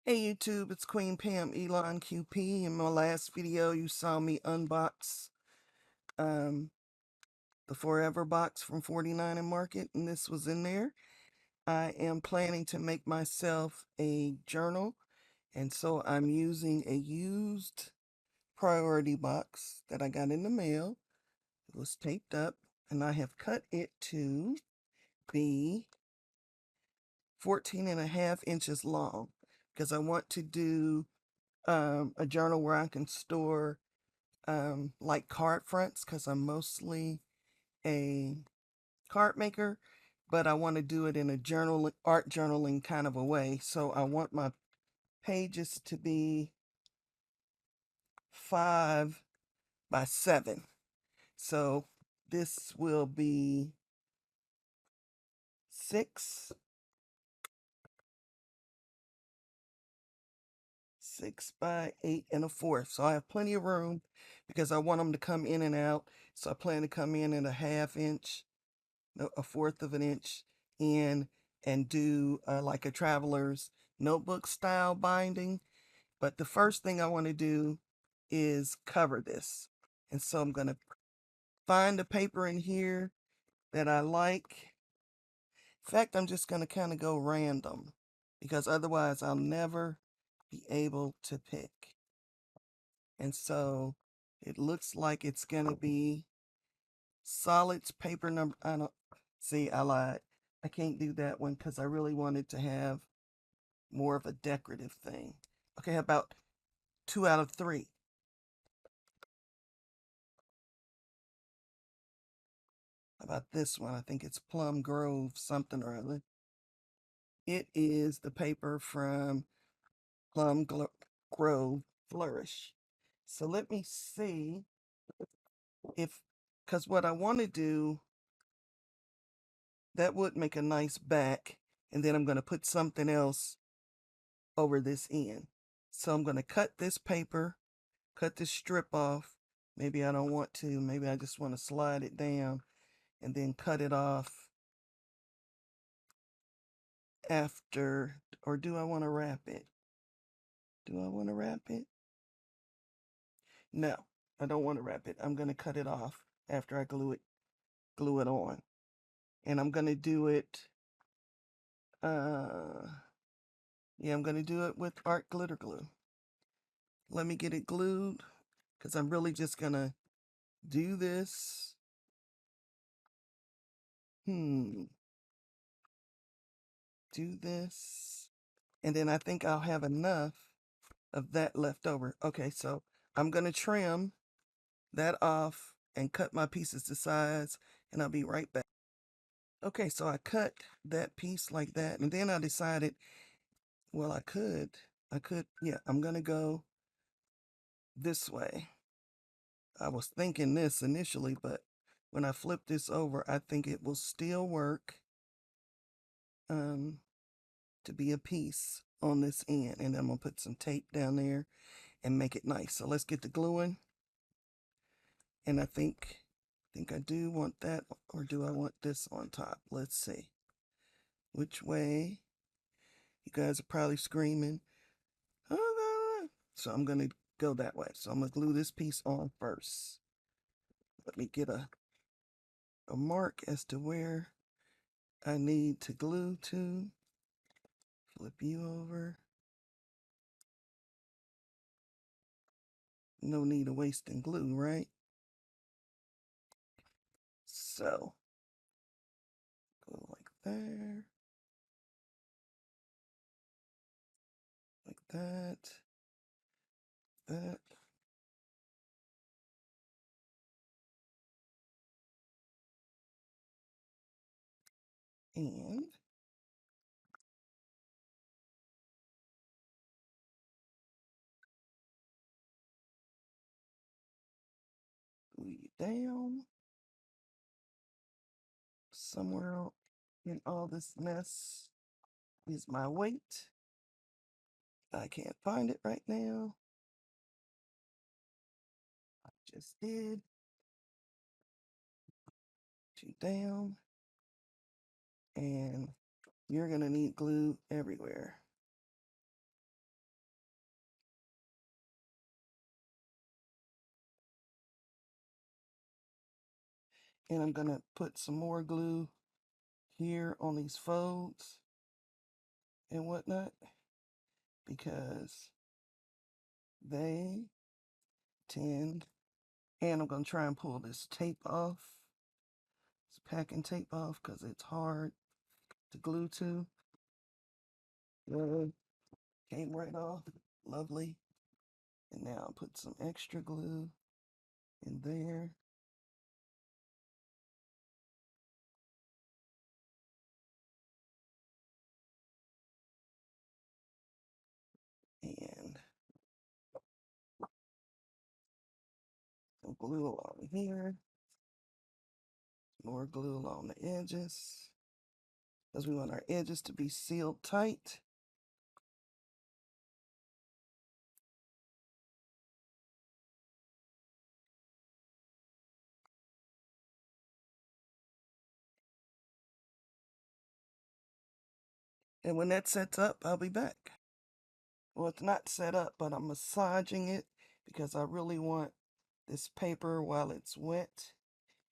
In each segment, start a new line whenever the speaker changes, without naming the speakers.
Hey YouTube, it's Queen Pam Elon QP. In my last video, you saw me unbox um, the Forever box from 49 and Market, and this was in there. I am planning to make myself a journal, and so I'm using a used priority box that I got in the mail. It was taped up, and I have cut it to be 14.5 inches long because I want to do a journal where I can store like card fronts because I'm mostly a card maker, but I want to do it in a art journaling kind of a way. So I want my pages to be 5 by 7. So this will be 6 by 8 1/4. So I have plenty of room because I want them to come in and out. So I plan to come in at a 1/2 inch, no, a 1/4 of an inch in, and do like a traveler's notebook style binding. But the first thing I want to do is cover this. And so I'm going to find a paper in here that I like. In fact, I'm just going to kind of go random because otherwise I'll never be able to pick. And so it looks like it's going to be solids paper number. I don't see, I lied. I can't do that one because I really wanted to have more of a decorative thing. Okay, how about 2 out of 3? How about this one? I think it's Plum Grove something or other. It is the paper from Grove Flourish. So let me see if, because what I want to do, that would make a nice back, and then I'm going to put something else over this end. So I'm going to cut this paper, cut this strip off. Maybe I don't want to. Maybe I just want to slide it down and then cut it off after. Or do I want to wrap it? Do I want to wrap it? No, I don't want to wrap it. I'm going to cut it off after I glue it on. And I'm going to do it, yeah, I'm going to do it with art glitter glue. Let me get it glued because I'm really just going to do this. Do this. And then I think I'll have enough of that left over. Okay, so I'm going to trim that off and cut my pieces to size, and I'll be right back. Okay, so I cut that piece like that, and then I decided, well, yeah, I'm going to go this way. I was thinking this initially, but when I flip this over, I think it will still work to be a piece on this end. And I'm going to put some tape down there and make it nice. So let's get the gluing. And I think I do want that, or do I want this on top? Let's see. Which way? You guys are probably screaming. Oh, no. So I'm going to go that way. So I'm going to glue this piece on first. Let me get a mark as to where I need to glue to. Flip you over. No need of wasting glue, right? So, go like there. Like that. That. And glue you down. Somewhere in all this mess is my weight. I can't find it right now. I just did. Two down. And you're going to need glue everywhere. And I'm gonna put some more glue here on these folds and whatnot because they tend, and I'm gonna try and pull this tape off, this packing tape off, because it's hard to glue to. Came right off, lovely. And now I'll put some extra glue in there. And some glue along here. More glue along the edges, because we want our edges to be sealed tight. And when that sets up, I'll be back. Well, it's not set up, but I'm massaging it because I really want this paper while it's wet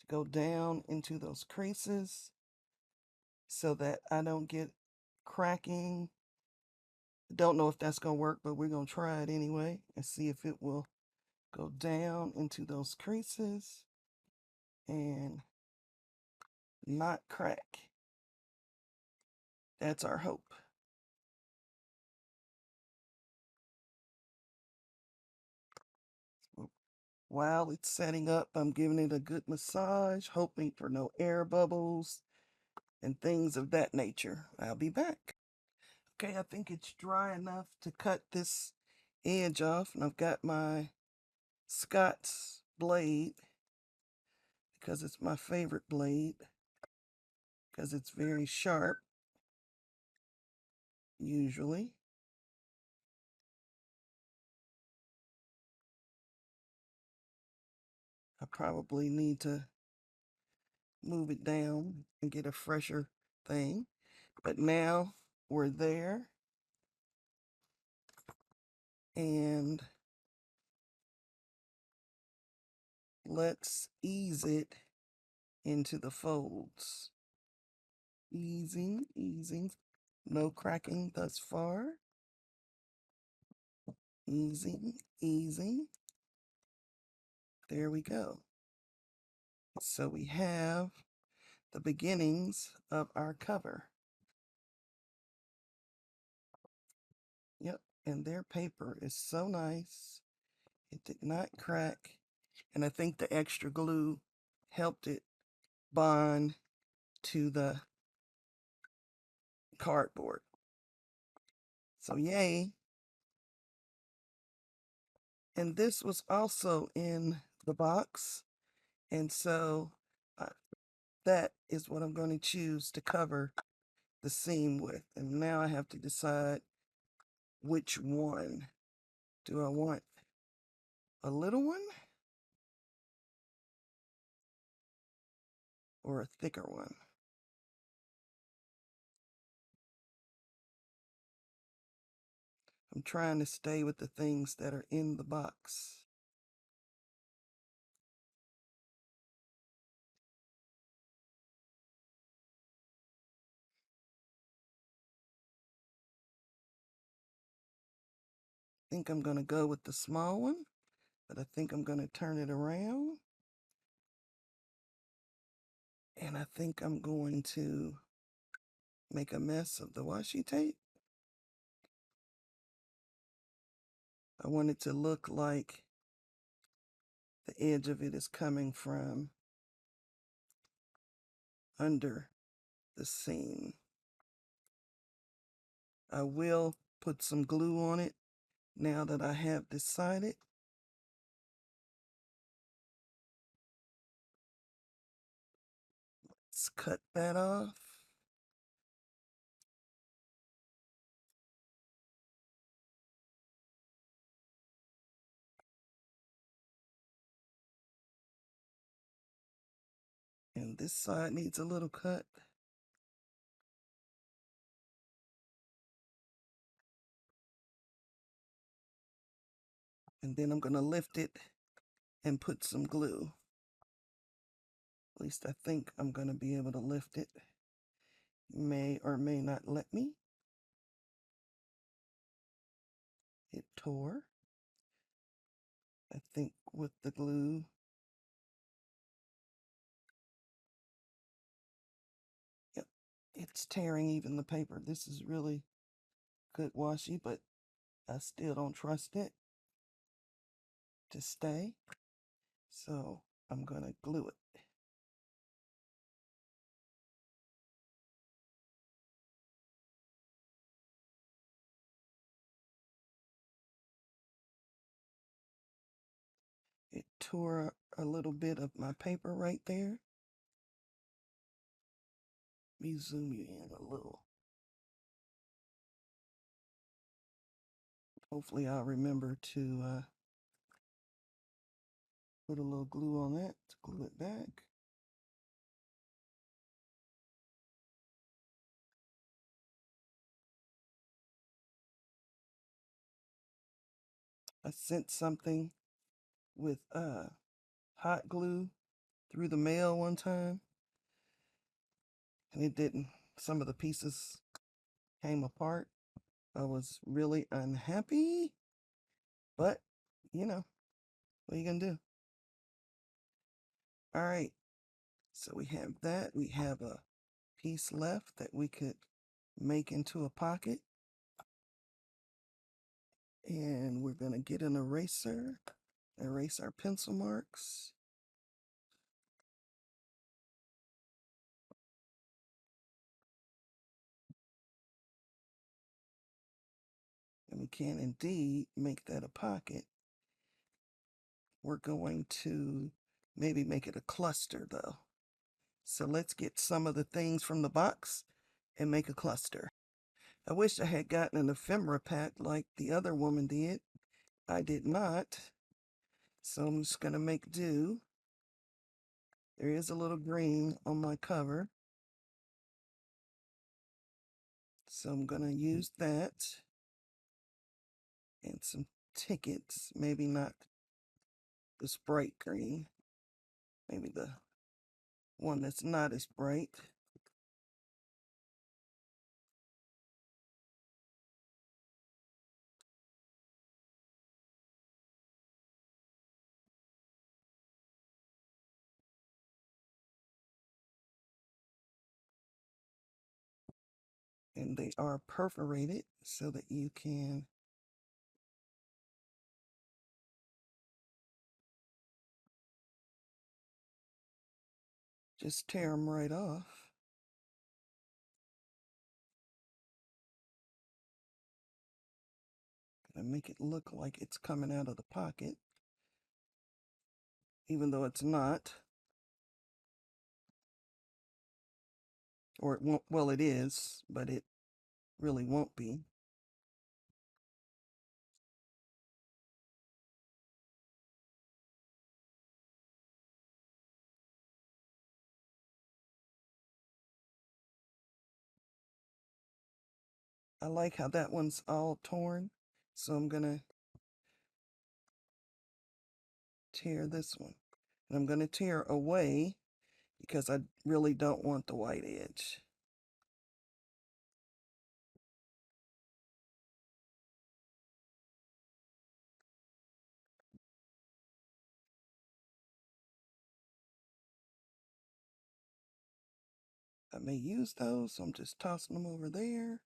to go down into those creases so that I don't get cracking. Don't know if that's going to work, but we're going to try it anyway and see if it will go down into those creases and not crack. That's our hope. While it's setting up, I'm giving it a good massage, hoping for no air bubbles and things of that nature. I'll be back. Okay, I think it's dry enough to cut this edge off, and I've got my Scott's blade because it's my favorite blade because it's very sharp usually. I probably need to move it down and get a fresher thing, but now we're there, and let's ease it into the folds. Easing, easing. No cracking thus far. Easing, easing. There we go. So we have the beginnings of our cover. Yep, and their paper is so nice. It did not crack, and I think the extra glue helped it bond to the cardboard. So yay. And this was also in the box, and so uh, that is what I'm going to choose to cover the seam with. And now I have to decide which one. Do I want a little one or a thicker one? I'm trying to stay with the things that are in the box. I think I'm going to go with the small one, but I think I'm going to turn it around. And I think I'm going to make a mess of the washi tape. I want it to look like the edge of it is coming from under the seam. I will put some glue on it now that I have decided. Let's cut that off. And this side needs a little cut. And then I'm going to lift it and put some glue. At least I think I'm going to be able to lift it. May or may not let me. It tore. I think with the glue. Yep, it's tearing even the paper. This is really good washi, but I still don't trust it to stay. So I'm going to glue it. It tore a little bit of my paper right there. Let me zoom you in a little. Hopefully I'll remember to put a little glue on that to glue it back. I sent something with hot glue through the mail one time, and it didn't. Some of the pieces came apart. I was really unhappy, but you know, what are you gonna do? All right, so we have that. We have a piece left that we could make into a pocket, and we're gonna get an eraser, erase our pencil marks. And we can indeed make that a pocket. We're going to maybe make it a cluster though. So let's get some of the things from the box and make a cluster. I wish I had gotten an ephemera pack like the other woman did. I did not. So I'm just going to make do. There is a little green on my cover. So I'm going to use that. And some tickets. Maybe not this bright green. Maybe the one that's not as bright. And they are perforated so that you can just tear them right off. And make it look like it's coming out of the pocket, even though it's not. Or it won't, well, it is, but it really won't be. I like how that one's all torn, so I'm gonna tear this one. And I'm gonna tear away because I really don't want the white edge. I may use those, so I'm just tossing them over there.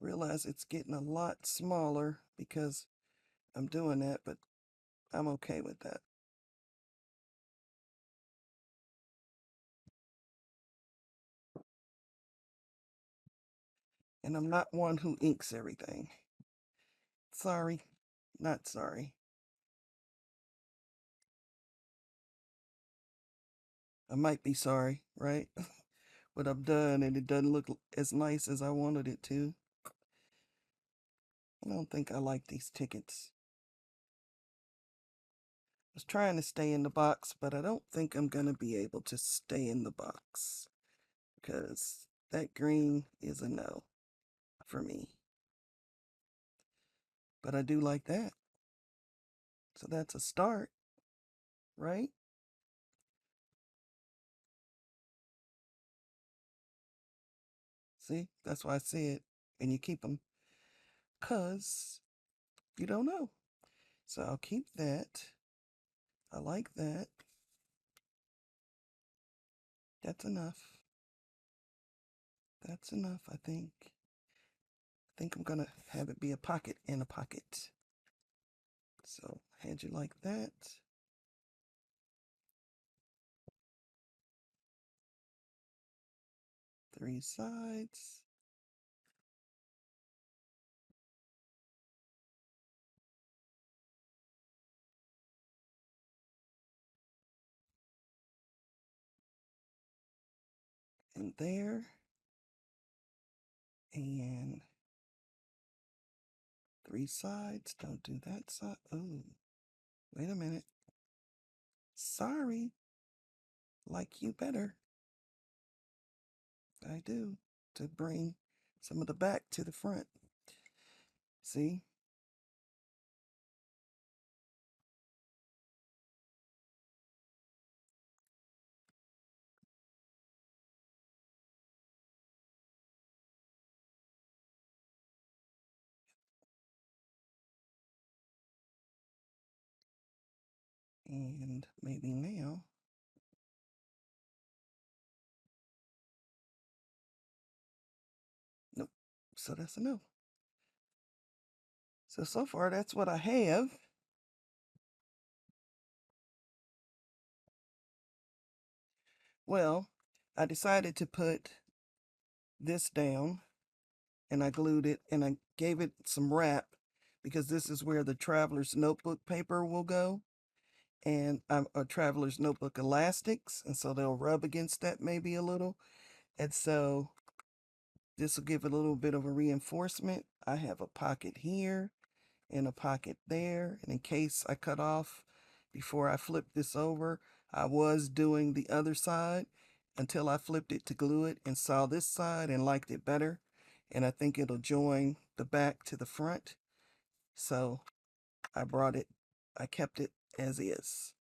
Realize it's getting a lot smaller because I'm doing that, but I'm okay with that. And I'm not one who inks everything. Sorry, not sorry. I might be sorry, right? But I'm done and it doesn't look as nice as I wanted it to. I don't think I like these tickets. I was trying to stay in the box, but I don't think I'm going to be able to stay in the box because that green is a no for me. but I do like that. So that's a start, right? See, that's why I said, and you keep them, cause you don't know. So I'll keep that. I like that. That's enough. That's enough, I think. I think I'm gonna have it be a pocket in a pocket. So had you like that. 3 sides. And there. And 3 sides. Don't do that side. Oh, wait a minute. Sorry. Like you better. I do. To bring some of the back to the front. See? And maybe now. Nope. So that's a no. So far that's what I have. Well, I decided to put this down and I glued it and I gave it some wrap because this is where the traveler's notebook paper will go. And I'm a traveler's notebook elastics, and so they'll rub against that maybe a little. And so this will give it a little bit of a reinforcement. I have a pocket here and a pocket there. And in case I cut off before I flip this over, I was doing the other side until I flipped it to glue it and saw this side and liked it better. And I think it'll join the back to the front. So I kept it as is.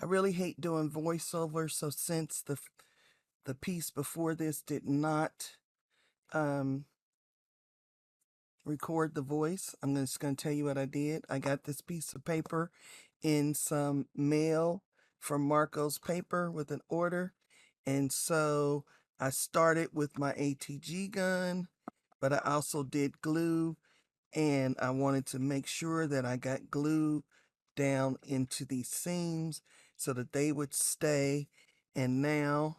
I really hate doing voiceover, so since the piece before this did not um, record the voice, I'm just going to tell you what I did. I got this piece of paper in some mail from Marco's Paper with an order, and so I started with my ATG gun, but I also did glue, and I wanted to make sure that I got glue down into these seams so that they would stay. And now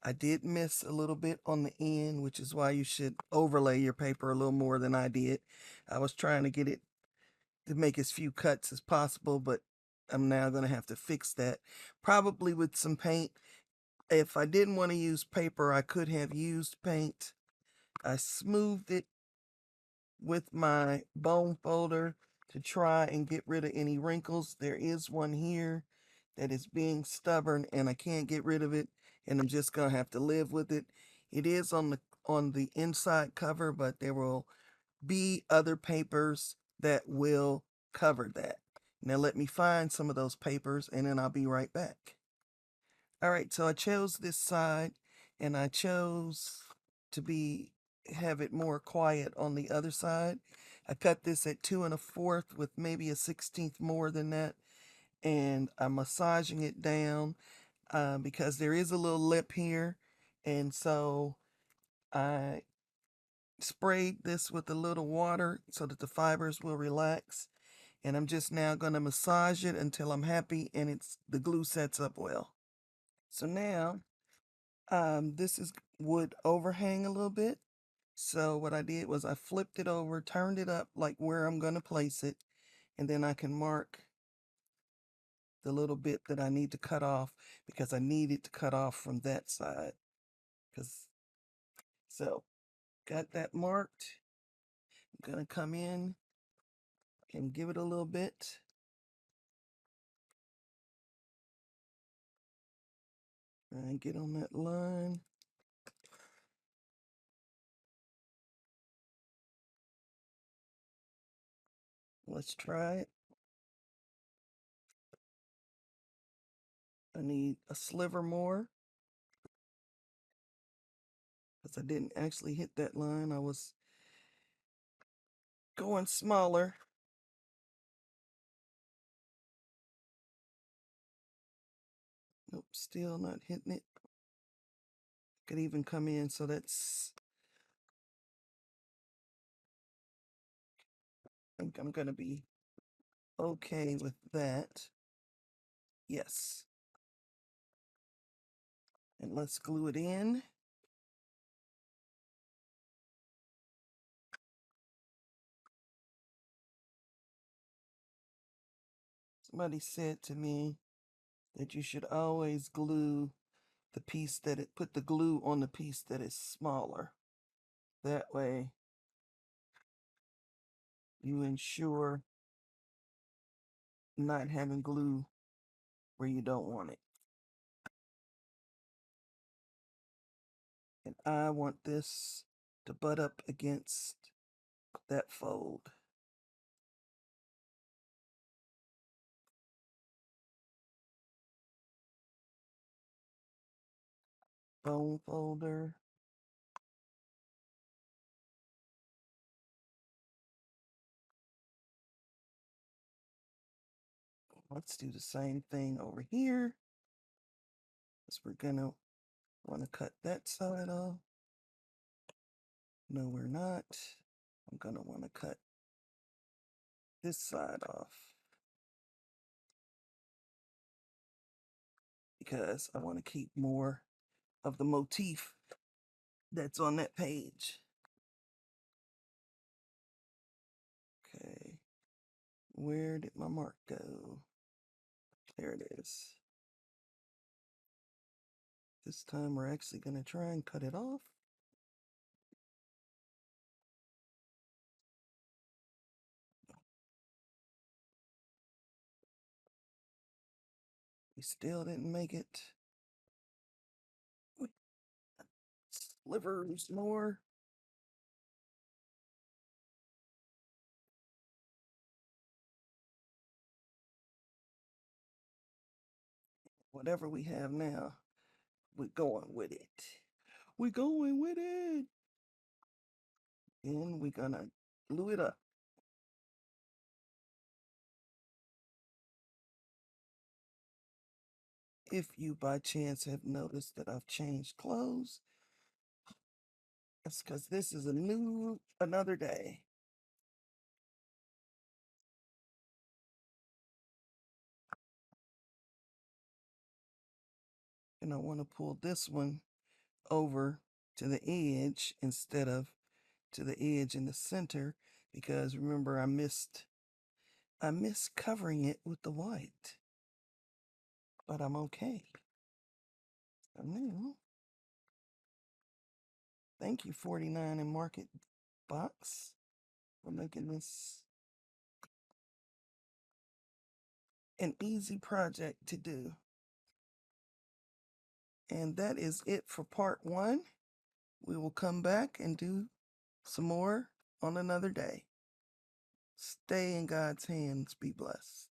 I did miss a little bit on the end, which is why you should overlay your paper a little more than I did. I was trying to get it to make as few cuts as possible, but I'm now going to have to fix that. Probably with some paint. If I didn't want to use paper, I could have used paint. I smoothed it with my bone folder to try and get rid of any wrinkles. There is one here that is being stubborn and I can't get rid of it, and I'm just gonna have to live with it. It is on the inside cover, but there will be other papers that will cover that. Now let me find some of those papers and then I'll be right back. All right, so I chose this side and I chose to have it more quiet on the other side. I cut this at 2 1/4 with maybe a 1/16 more than that, and I'm massaging it down because there is a little lip here, and so I sprayed this with a little water so that the fibers will relax, and I'm just now going to massage it until I'm happy and the glue sets up well. So now this would overhang a little bit. So what I did was I flipped it over, turned it up like where I'm going to place it, and then I can mark the little bit that I need to cut off because I need it to cut off from that side. So got that marked. I'm going to come in and give it a little bit. And get on that line. Let's try it. I need a sliver more because I didn't actually hit that line. I was going smaller. Nope, still not hitting it. Could even come in, so I think I'm going to be okay with that. Yes. And let's glue it in. Somebody said to me that you should always glue put the glue on the piece that is smaller. That way you ensure not having glue where you don't want it. And I want this to butt up against that fold. Bone folder. Let's do the same thing over here. Because we're gonna want to cut that side off. No, we're not. I'm gonna want to cut this side off because I want to keep more of the motif that's on that page. Okay, where did my mark go? There it is. This time we're actually going to try and cut it off. We still didn't make it. Slivers more. Whatever we have now, we're going with it. We're going with it. And we're gonna glue it up. If you by chance have noticed that I've changed clothes, that's because this is another day. And I want to pull this one over to the edge instead of to the edge in the center, because remember I missed covering it with the white. But I'm okay. So now, thank you 49 and Market Box for making this an easy project to do. And that is it for part 1. We will come back and do some more on another day. Stay in God's hands. Be blessed.